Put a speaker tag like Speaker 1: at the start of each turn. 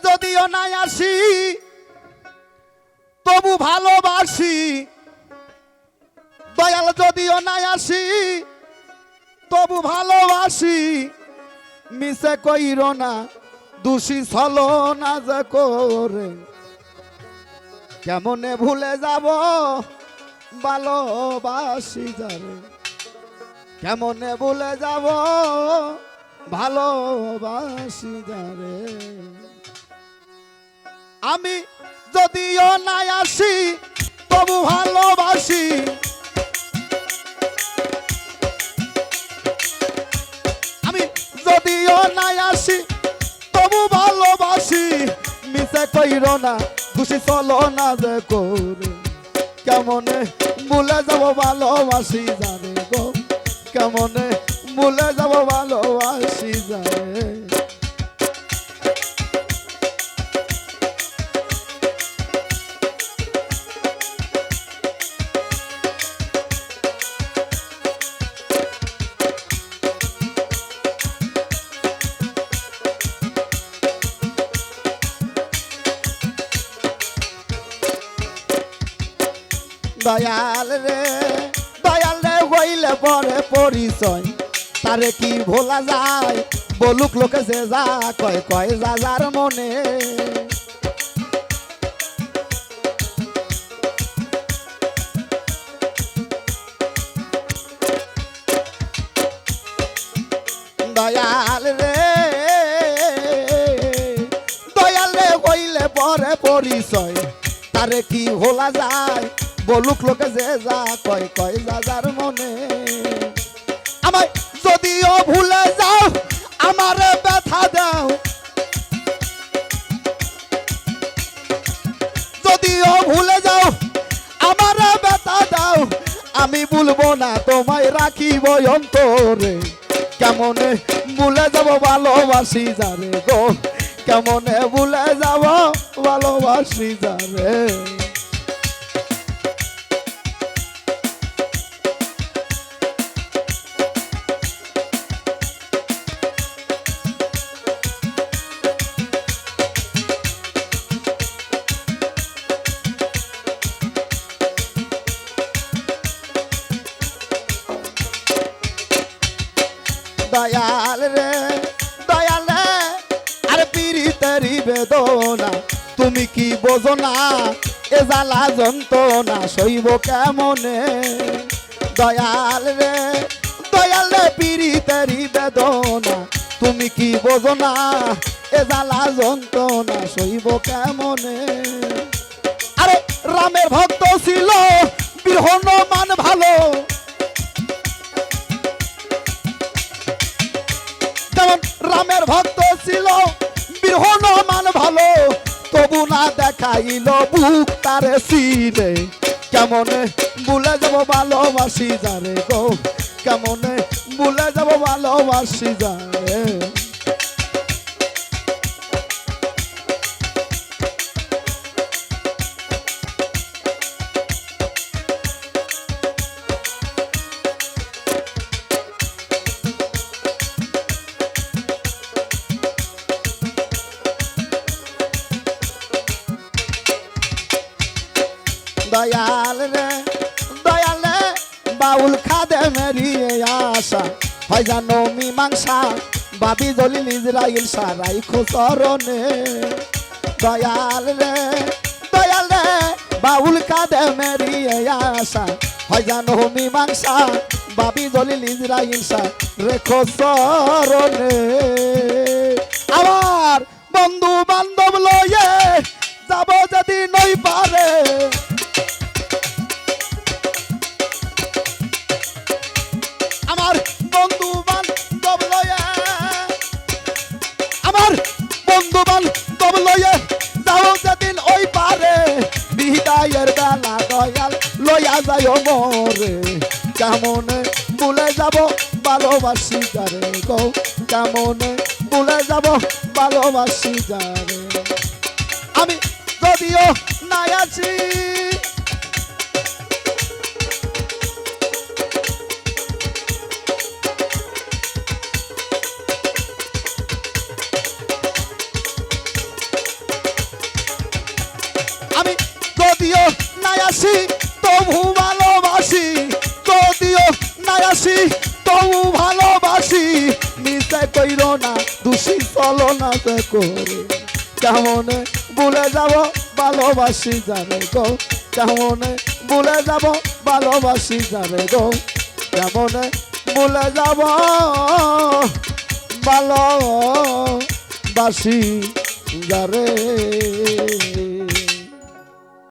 Speaker 1: যদিও নাই আসি তবু ভালোবাসি, দয়াল যদিও নাই আসি তবু ভালোবাসি, মিছে কইর না দোষী ছলো না যে করে, কেমনে ভুলে যাব ভালোবাসি যারে, কেমনে ভুলে যাব ভালোবাসি যারে। আমি যদিও নাই আসি তবু ভালোবাসি, আমি যদিও নাই আসি তবু ভালোবাসি, মিছে কইর না খুশি চলো না যে করে, কেমনে ভুলে যাব ভালোবাসি যারে গো, কেমনে ভুলে যাব ভালোবাসি যারে। দয়াল রে হইলে পরে পরিচয়, তারে কি ভোলা যায় বলুক লোকে যে যা কয় কয় যা যার মনে। দয়াল রে হইলে পরে পরিচয়, তারে কি ভোলা যায় বলুক লোকে যে যা কয় কয় যা যার মনে। আমায় যদিও ভুলে যাও আমারে ব্যথা দাও, যদিও ভুলে যাও আমারে ব্যথা দাও, আমি ভুলবো না তোমায় রাখিব অন্তরে, কেমনে ভুলে যাব ভালোবাসি যারে গো, কেমনে ভুলে যাব ভালোবাসি যারে। দয়াল রে আর পীড়িতেরি বেদনা তুমি কি বোঝো না, এ জ্বালা যন্ত্রণা সইব কেমনে। দয়াল রে পীড়িতেরি বেদনা তুমি কি বোঝো না, এ জ্বালা যন্ত্রণা সইব কেমনে। আরে রামের ভক্ত ছিল বীর হনুমান ভালো, রামের ভক্ত ছিল বীর হনুমান ভালো, তবু না দেখাইল বুক তারে সিনে, কেমনে ভুলে যাব ভালোবাসি যারে গো, কেমনে ভুলে যাব ভালোবাসি যারে। দয়াল রে বাউল খাদে মেরিয়ে আসা হয় জানো মীমাংসা, বাবি জলিল ইসরাইল সারাই খোসরনে। দয়াল রে বাউল খাদে মেরিয়ে আসা হয় জানো মীমাংসা, বাবি জলিল ইসরাইল সারে খোসরনে। আমার বন্ধু বান্ধব লয়ে যাব যদি নই পারে, আমার বন্ধু বান্ধব লয়ে যাও যেদিন ওই পারে, বিদায়ের বেলা দয়াল লইয়া যায় মরে, কেমনে ভুলে যাব ভালোবাসি যারে গো, কেমনে ভুলে যাব ভালোবাসি যারে। আমি যদিও নাই আছি আসি তবু ভালোবাসি, যদিও না আসি তবু ভালোবাসি, মিশে কইর না দোষী চলো না সে করে, কেমনে ভুলে যাব ভালোবাসি যারে গো, কেমনে ভুলে যাব ভালোবাসি যারে গো, কেমনে ভুলে যাব ভালোবাসি যারে।